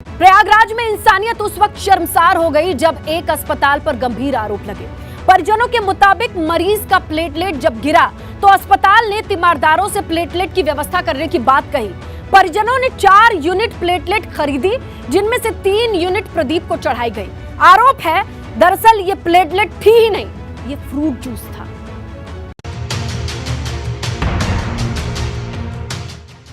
प्रयागराज में इंसानियत उस वक्त शर्मसार हो गई जब एक अस्पताल पर गंभीर आरोप लगे। परिजनों के मुताबिक मरीज का प्लेटलेट जब गिरा तो अस्पताल ने तीमारदारोों से प्लेटलेट की व्यवस्था करने की बात कही। परिजनों ने 4 यूनिट प्लेटलेट खरीदी, जिनमें से 3 यूनिट प्रदीप को चढ़ाई गई। आरोप है दरअसल ये प्लेटलेट थी ही नहीं, ये फ्रूट जूस था।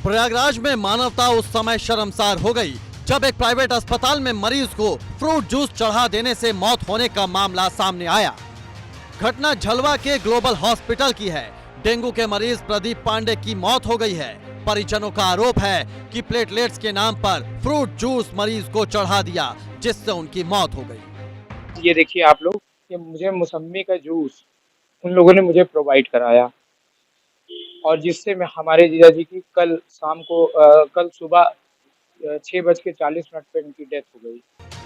प्रयागराज में मानवता उस समय शर्मसार हो गई जब एक प्राइवेट अस्पताल में मरीज को फ्रूट जूस चढ़ा देने से मौत होने का मामला सामने आया। घटना झलवा के ग्लोबल हॉस्पिटल की है। डेंगू के मरीज प्रदीप पांडे की मौत हो गई है। परिजनों का आरोप है कि प्लेटलेट्स के नाम पर फ्रूट जूस मरीज को चढ़ा दिया, जिससे उनकी मौत हो गई। ये देखिए आप लोग, ये मुझे मौसम्मी का जूस उन लोगों ने मुझे प्रोवाइड कराया और जिससे मैं हमारे जीजा जी की कल सुबह 6:40 पे इनकी डेथ हो गई।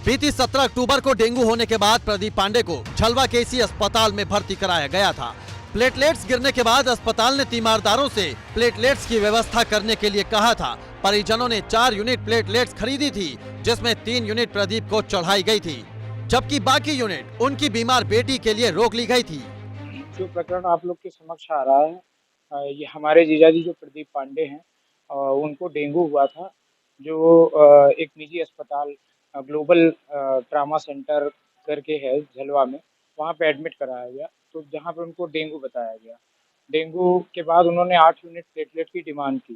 बीती 17 अक्टूबर को डेंगू होने के बाद प्रदीप पांडे को झलवा के इसी अस्पताल में भर्ती कराया गया था। प्लेटलेट्स गिरने के बाद अस्पताल ने तीमारदारों से प्लेटलेट्स की व्यवस्था करने के लिए कहा था। परिजनों ने 4 यूनिट प्लेटलेट्स खरीदी थी, जिसमें 3 यूनिट प्रदीप को चढ़ाई गई थी, जबकि बाकी यूनिट उनकी बीमार बेटी के लिए रोक ली गई थी। जो प्रकरण आप लोग के समक्ष आ रहा है, ये हमारे जीजा जी जो प्रदीप पांडे हैं, उनको डेंगू हुआ था, जो एक निजी अस्पताल ग्लोबल ट्रामा सेंटर करके है झलवा में, वहाँ पे एडमिट कराया गया। तो जहाँ पे उनको डेंगू बताया गया। डेंगू के बाद उन्होंने 8 यूनिट प्लेटलेट की डिमांड की।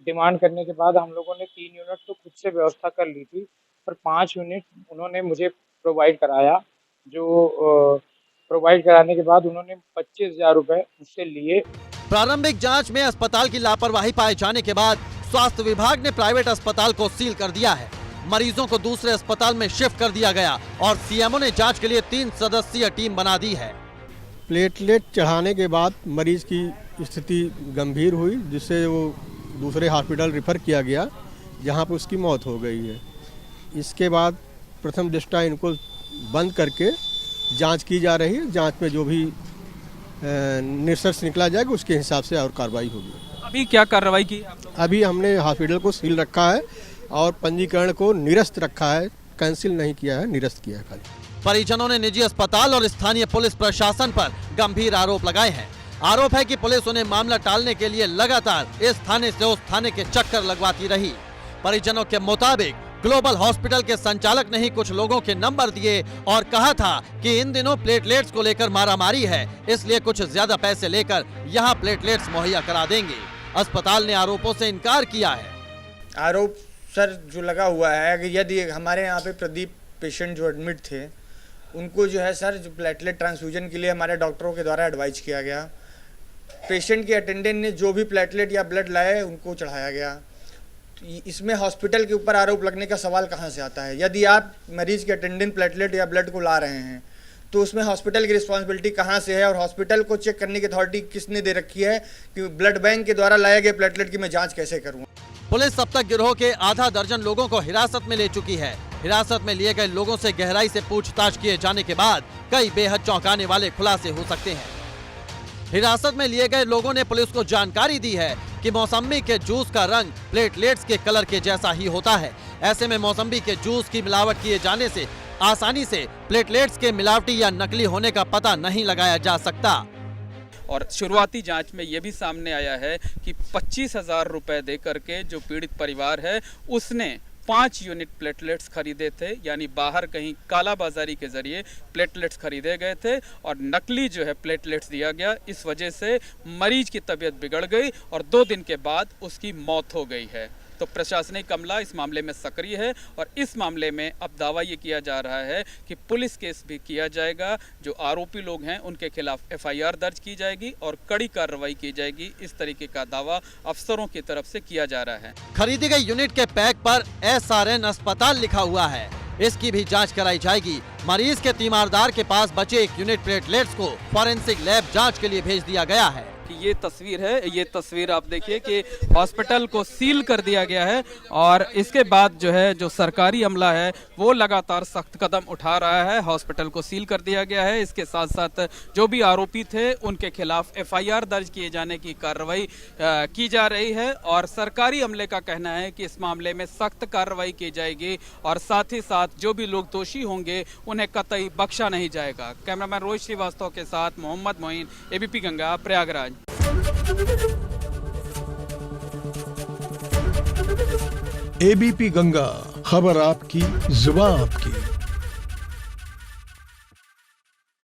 डिमांड करने के बाद हम लोगों ने 3 यूनिट तो खुद से व्यवस्था कर ली थी, पर 5 यूनिट उन्होंने मुझे प्रोवाइड कराया। जो प्रोवाइड कराने के बाद उन्होंने 25,000 रुपए मुझसे लिए। प्रारंभिक जांच में अस्पताल की लापरवाही पाए जाने के बाद स्वास्थ्य विभाग ने प्राइवेट अस्पताल को सील कर दिया है। मरीजों को दूसरे अस्पताल में शिफ्ट कर दिया गया और सीएमओ ने जांच के लिए 3 सदस्यीय टीम बना दी है। प्लेटलेट चढ़ाने के बाद मरीज की स्थिति गंभीर हुई, जिससे वो दूसरे हॉस्पिटल रेफर किया गया, जहां पर उसकी मौत हो गई है। इसके बाद प्रथम दृष्टया इनको बंद करके जांच की जा रही है। जांच में जो भी निष्कर्ष निकला जाएगा उसके हिसाब से और कार्रवाई होगी। अभी क्या कार्रवाई की? अभी हमने हॉस्पिटल को सील रखा है और पंजीकरण को निरस्त रखा है, कैंसिल नहीं किया है, निरस्त किया है खाली। परिजनों ने निजी अस्पताल और स्थानीय पुलिस प्रशासन पर गंभीर आरोप लगाए हैं। आरोप है कि पुलिस उन्हें मामला टालने के लिए लगातार इस थाने से उस थाने के चक्कर लगवाती रही। परिजनों के मुताबिक ग्लोबल हॉस्पिटल के संचालक ने ही कुछ लोगों के नंबर दिए और कहा था कि इन दिनों प्लेटलेट्स को लेकर मारामारी है, इसलिए कुछ ज्यादा पैसे लेकर यहाँ प्लेटलेट्स मुहैया करा देंगे। अस्पताल ने आरोपों से इनकार किया है। आरोप सर जो लगा हुआ है कि यदि हमारे यहाँ पे प्रदीप पेशेंट जो एडमिट थे, उनको जो है सर जो प्लेटलेट ट्रांसफ्यूजन के लिए हमारे डॉक्टरों के द्वारा एडवाइज किया गया। पेशेंट के अटेंडेंट ने जो भी प्लेटलेट या ब्लड लाए उनको चढ़ाया गया। इसमें हॉस्पिटल के ऊपर आरोप लगने का सवाल कहाँ से आता है? यदि आप मरीज के अटेंडेंट प्लेटलेट या ब्लड को ला रहे हैं तो उसमें हॉस्पिटल की रिस्पांसिबिलिटी कहाँ से है और हॉस्पिटल को चेक करने की अथॉरिटी किसने दे रखी है कि ब्लड बैंक के द्वारा लाए गए प्लेटलेट की मैं जांच कैसे करूँ? पुलिस अब तक गिरोह के आधा दर्जन लोगों को हिरासत में ले चुकी है। हिरासत में लिए गए लोगों से गहराई से पूछताछ किए जाने के बाद कई बेहद चौंकाने वाले खुलासे हो सकते हैं। हिरासत में लिए गए लोगों ने पुलिस को जानकारी दी है कि मौसम्मी के जूस का रंग प्लेटलेट्स के कलर के जैसा ही होता है। ऐसे में मौसम्मी के जूस की मिलावट किए जाने से आसानी से प्लेटलेट्स के मिलावटी या नकली होने का पता नहीं लगाया जा सकता। और शुरुआती जांच में ये भी सामने आया है कि 25,000 रुपए दे करके जो पीड़ित परिवार है उसने 5 यूनिट प्लेटलेट्स खरीदे थे, यानी बाहर कहीं कालाबाजारी के जरिए प्लेटलेट्स खरीदे गए थे और नकली जो है प्लेटलेट्स दिया गया। इस वजह से मरीज की तबीयत बिगड़ गई और 2 दिन के बाद उसकी मौत हो गई है। तो प्रशासनिक अमला इस मामले में सक्रिय है और इस मामले में अब दावा ये किया जा रहा है कि पुलिस केस भी किया जाएगा। जो आरोपी लोग हैं उनके खिलाफ एफआईआर दर्ज की जाएगी और कड़ी कार्रवाई की जाएगी। इस तरीके का दावा अफसरों की तरफ से किया जा रहा है। खरीदी गई यूनिट के पैक पर SRN अस्पताल लिखा हुआ है, इसकी भी जांच कराई जाएगी। मरीज के तीमारदार के पास बचे 1 यूनिट प्लेटलेट्स को फॉरेंसिक लैब जांच के लिए भेज दिया गया है। कि ये तस्वीर है। ये तस्वीर आप देखिए कि हॉस्पिटल को सील कर दिया गया है और इसके बाद जो है जो सरकारी अमला है वो लगातार सख्त कदम उठा रहा है। हॉस्पिटल को सील कर दिया गया है। इसके साथ साथ जो भी आरोपी थे उनके खिलाफ FIR दर्ज किए जाने की कार्रवाई की जा रही है और सरकारी अमले का कहना है कि इस मामले में सख्त कार्रवाई की जाएगी और साथ ही साथ जो भी लोग दोषी होंगे उन्हें कतई बख्शा नहीं जाएगा। कैमरामैन रोहित श्रीवास्तव के साथ मोहम्मद मोइन, ABP गंगा, प्रयागराज। ABP गंगा, खबर आपकी, जुबान आपकी।